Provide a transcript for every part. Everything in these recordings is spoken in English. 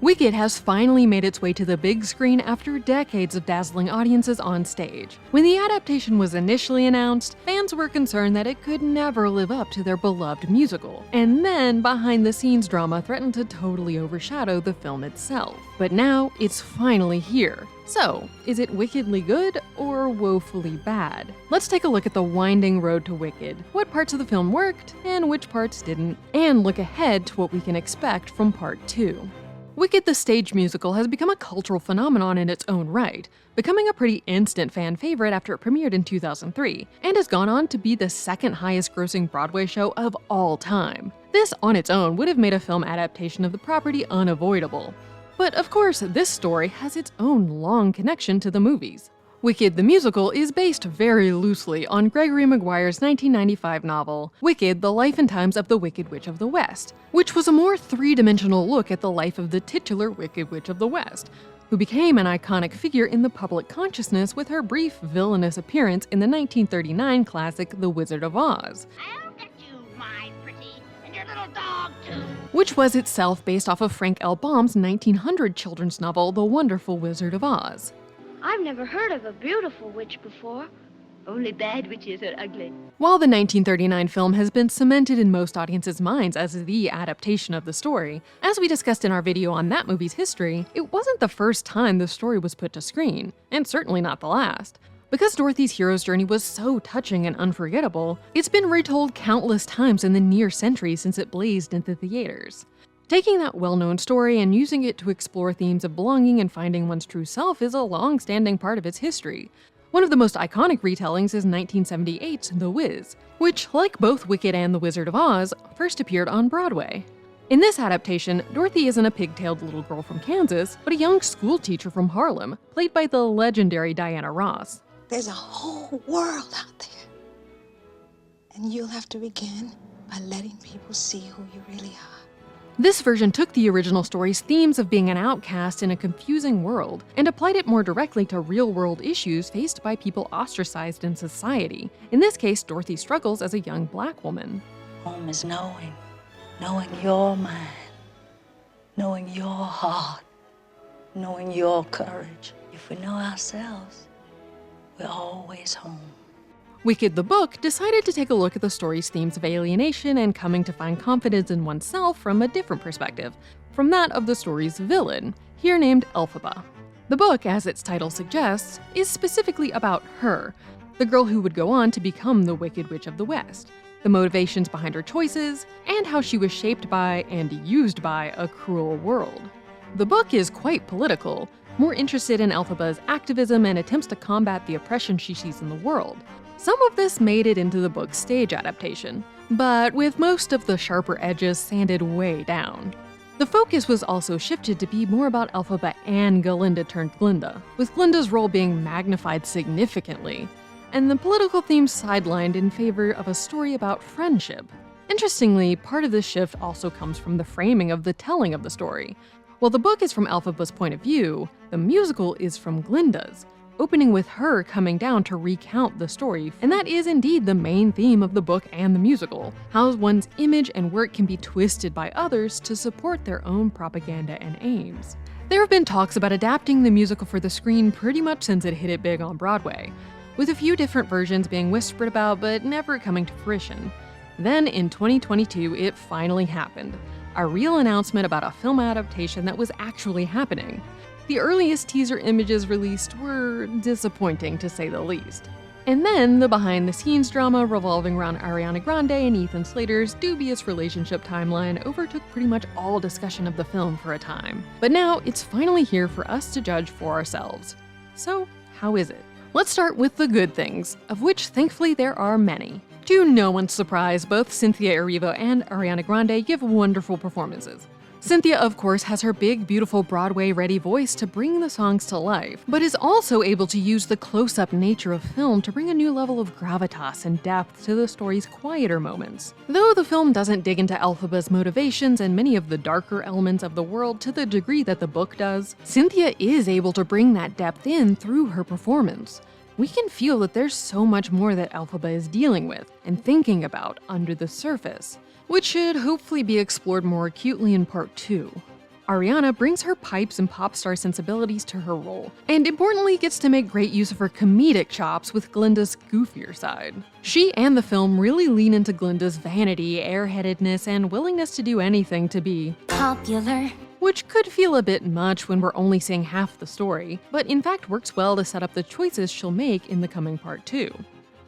Wicked has finally made its way to the big screen after decades of dazzling audiences on stage. When the adaptation was initially announced, fans were concerned that it could never live up to their beloved musical. And then behind-the-scenes drama threatened to totally overshadow the film itself. But now, it's finally here. So, is it wickedly good or woefully bad? Let's take a look at the winding road to Wicked, what parts of the film worked and which parts didn't, and look ahead to what we can expect from Part 2. Wicked the stage musical has become a cultural phenomenon in its own right, becoming a pretty instant fan favorite after it premiered in 2003, and has gone on to be the second highest grossing Broadway show of all time. This on its own would have made a film adaptation of the property unavoidable. But of course, this story has its own long connection to the movies. Wicked the musical is based very loosely on Gregory Maguire's 1995 novel, Wicked: The Life and Times of the Wicked Witch of the West, which was a more three-dimensional look at the life of the titular Wicked Witch of the West, who became an iconic figure in the public consciousness with her brief villainous appearance in the 1939 classic The Wizard of Oz. I'll get you, my pretty, and your little dog too. Which was itself based off of Frank L. Baum's 1900 children's novel The Wonderful Wizard of Oz. I've never heard of a beautiful witch before. Only bad witches are ugly. While the 1939 film has been cemented in most audiences' minds as the adaptation of the story, as we discussed in our video on that movie's history, it wasn't the first time the story was put to screen, and certainly not the last. Because Dorothy's hero's journey was so touching and unforgettable, it's been retold countless times in the near century since it blazed into theaters. Taking that well-known story and using it to explore themes of belonging and finding one's true self is a long-standing part of its history. One of the most iconic retellings is 1978's The Wiz, which, like both Wicked and The Wizard of Oz, first appeared on Broadway. In this adaptation, Dorothy isn't a pigtailed little girl from Kansas, but a young schoolteacher from Harlem, played by the legendary Diana Ross. There's a whole world out there, and you'll have to begin by letting people see who you really are. This version took the original story's themes of being an outcast in a confusing world and applied it more directly to real-world issues faced by people ostracized in society. In this case, Dorothy struggles as a young black woman. Home is knowing your mind, knowing your heart, knowing your courage. If we know ourselves, we're always home. Wicked the book decided to take a look at the story's themes of alienation and coming to find confidence in oneself from a different perspective, from that of the story's villain, here named Elphaba. The book, as its title suggests, is specifically about her, the girl who would go on to become the Wicked Witch of the West, the motivations behind her choices, and how she was shaped by and used by a cruel world. The book is quite political, more interested in Elphaba's activism and attempts to combat the oppression she sees in the world. Some of this made it into the book's stage adaptation, but with most of the sharper edges sanded way down. The focus was also shifted to be more about Elphaba and Galinda turned Glinda, with Glinda's role being magnified significantly, and the political themes sidelined in favor of a story about friendship. Interestingly, part of this shift also comes from the framing of the telling of the story. While the book is from Elphaba's point of view, the musical is from Glinda's, opening with her coming down to recount the story, and that is indeed the main theme of the book and the musical, how one's image and work can be twisted by others to support their own propaganda and aims. There have been talks about adapting the musical for the screen pretty much since it hit it big on Broadway, with a few different versions being whispered about but never coming to fruition. Then in 2022, it finally happened, a real announcement about a film adaptation that was actually happening. The earliest teaser images released were disappointing, to say the least. And then the behind-the-scenes drama revolving around Ariana Grande and Ethan Slater's dubious relationship timeline overtook pretty much all discussion of the film for a time. But now it's finally here for us to judge for ourselves. So, how is it? Let's start with the good things, of which thankfully there are many. To no one's surprise, both Cynthia Erivo and Ariana Grande give wonderful performances. Cynthia, of course, has her big, beautiful Broadway-ready voice to bring the songs to life, but is also able to use the close-up nature of film to bring a new level of gravitas and depth to the story's quieter moments. Though the film doesn't dig into Elphaba's motivations and many of the darker elements of the world to the degree that the book does, Cynthia is able to bring that depth in through her performance. We can feel that there's so much more that Elphaba is dealing with and thinking about under the surface, which should hopefully be explored more acutely in Part 2. Ariana brings her pipes and pop star sensibilities to her role, and importantly gets to make great use of her comedic chops with Glinda's goofier side. She and the film really lean into Glinda's vanity, airheadedness, and willingness to do anything to be popular, which could feel a bit much when we're only seeing half the story, but in fact works well to set up the choices she'll make in the coming part 2.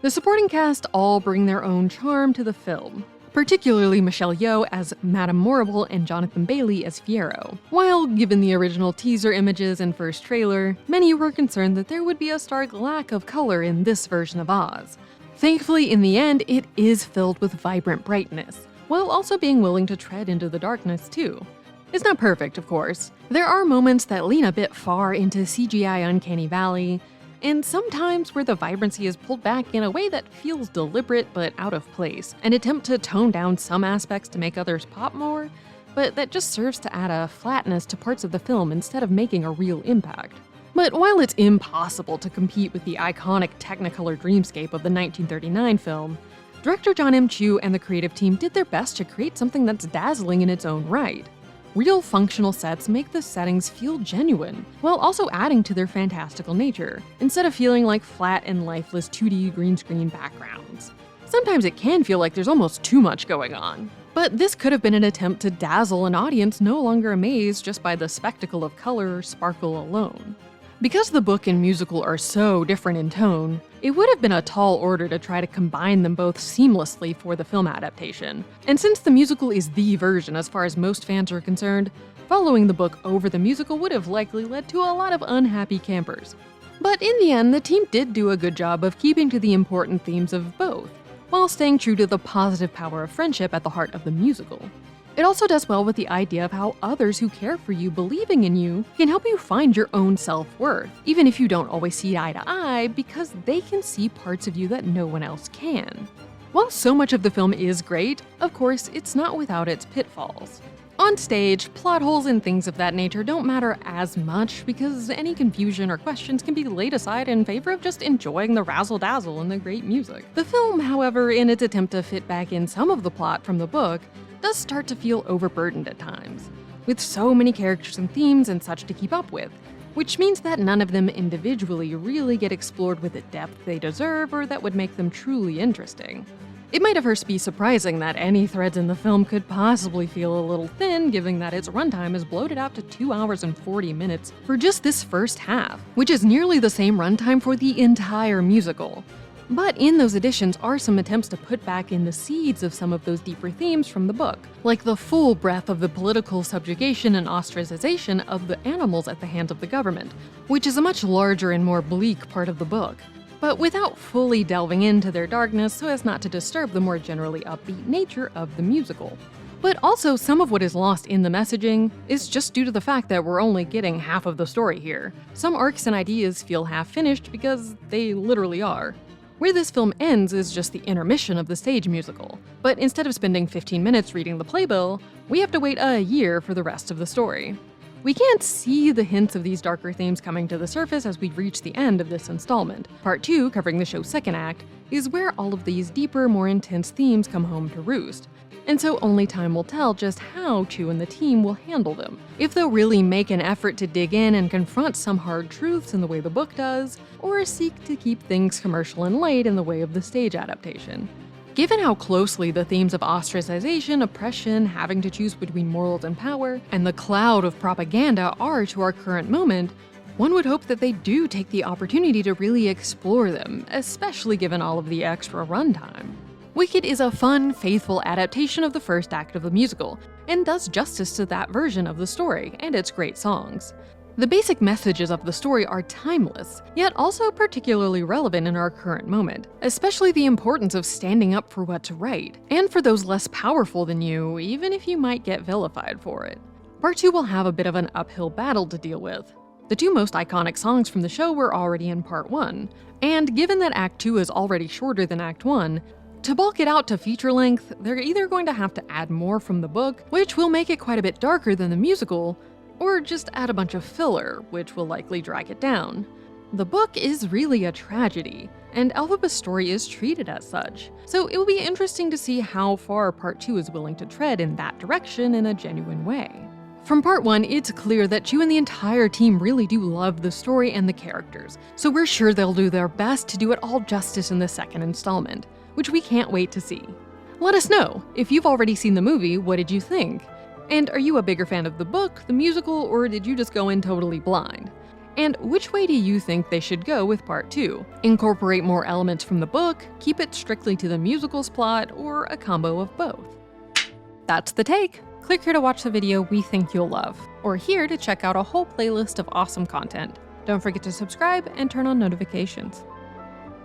The supporting cast all bring their own charm to the film, particularly Michelle Yeoh as Madame Morrible and Jonathan Bailey as Fiyero. While, given the original teaser images and first trailer, many were concerned that there would be a stark lack of color in this version of Oz. Thankfully, in the end, it is filled with vibrant brightness, while also being willing to tread into the darkness too. It's not perfect, of course. There are moments that lean a bit far into CGI Uncanny Valley, and sometimes where the vibrancy is pulled back in a way that feels deliberate but out of place, an attempt to tone down some aspects to make others pop more, but that just serves to add a flatness to parts of the film instead of making a real impact. But while it's impossible to compete with the iconic Technicolor dreamscape of the 1939 film, director John M. Chu and the creative team did their best to create something that's dazzling in its own right. Real functional sets make the settings feel genuine, while also adding to their fantastical nature, instead of feeling like flat and lifeless 2D green screen backgrounds. Sometimes it can feel like there's almost too much going on. But this could have been an attempt to dazzle an audience no longer amazed just by the spectacle of color or sparkle alone. Because the book and musical are so different in tone, it would have been a tall order to try to combine them both seamlessly for the film adaptation. And since the musical is the version as far as most fans are concerned, following the book over the musical would have likely led to a lot of unhappy campers. But in the end, the team did do a good job of keeping to the important themes of both, while staying true to the positive power of friendship at the heart of the musical. It also does well with the idea of how others who care for you believing in you can help you find your own self-worth, even if you don't always see eye to eye, because they can see parts of you that no one else can. While so much of the film is great, of course, it's not without its pitfalls. On stage, plot holes and things of that nature don't matter as much because any confusion or questions can be laid aside in favor of just enjoying the razzle-dazzle and the great music. The film, however, in its attempt to fit back in some of the plot from the book, does start to feel overburdened at times, with so many characters and themes and such to keep up with, which means that none of them individually really get explored with the depth they deserve or that would make them truly interesting. It might at first be surprising that any threads in the film could possibly feel a little thin, given that its runtime is bloated out to 2 hours and 40 minutes for just this first half, which is nearly the same runtime for the entire musical. But in those additions are some attempts to put back in the seeds of some of those deeper themes from the book, like the full breadth of the political subjugation and ostracization of the animals at the hands of the government, which is a much larger and more bleak part of the book, but without fully delving into their darkness so as not to disturb the more generally upbeat nature of the musical. But also, some of what is lost in the messaging is just due to the fact that we're only getting half of the story here. Some arcs and ideas feel half-finished because they literally are. Where this film ends is just the intermission of the stage musical, but instead of spending 15 minutes reading the playbill, we have to wait a year for the rest of the story. We can't see the hints of these darker themes coming to the surface as we reach the end of this installment. Part 2, covering the show's second act, is where all of these deeper, more intense themes come home to roost. And so only time will tell just how Chu and the team will handle them. If they'll really make an effort to dig in and confront some hard truths in the way the book does, or seek to keep things commercial and light in the way of the stage adaptation. Given how closely the themes of ostracization, oppression, having to choose between morals and power, and the cloud of propaganda are to our current moment, one would hope that they do take the opportunity to really explore them, especially given all of the extra runtime. Wicked is a fun, faithful adaptation of the first act of the musical, and does justice to that version of the story and its great songs. The basic messages of the story are timeless, yet also particularly relevant in our current moment, especially the importance of standing up for what's right, and for those less powerful than you, even if you might get vilified for it. Part 2 will have a bit of an uphill battle to deal with. The two most iconic songs from the show were already in Part 1, and given that Act 2 is already shorter than Act 1, to bulk it out to feature length, they're either going to have to add more from the book, which will make it quite a bit darker than the musical, or just add a bunch of filler, which will likely drag it down. The book is really a tragedy, and Elphaba's story is treated as such, so it will be interesting to see how far Part 2 is willing to tread in that direction in a genuine way. From part 1, it's clear that Chu and the entire team really do love the story and the characters, so we're sure they'll do their best to do it all justice in the second installment, which we can't wait to see. Let us know, if you've already seen the movie, what did you think? And are you a bigger fan of the book, the musical, or did you just go in totally blind? And which way do you think they should go with part 2? Incorporate more elements from the book, keep it strictly to the musical's plot, or a combo of both? That's the take! Click here to watch the video we think you'll love, or here to check out a whole playlist of awesome content. Don't forget to subscribe and turn on notifications.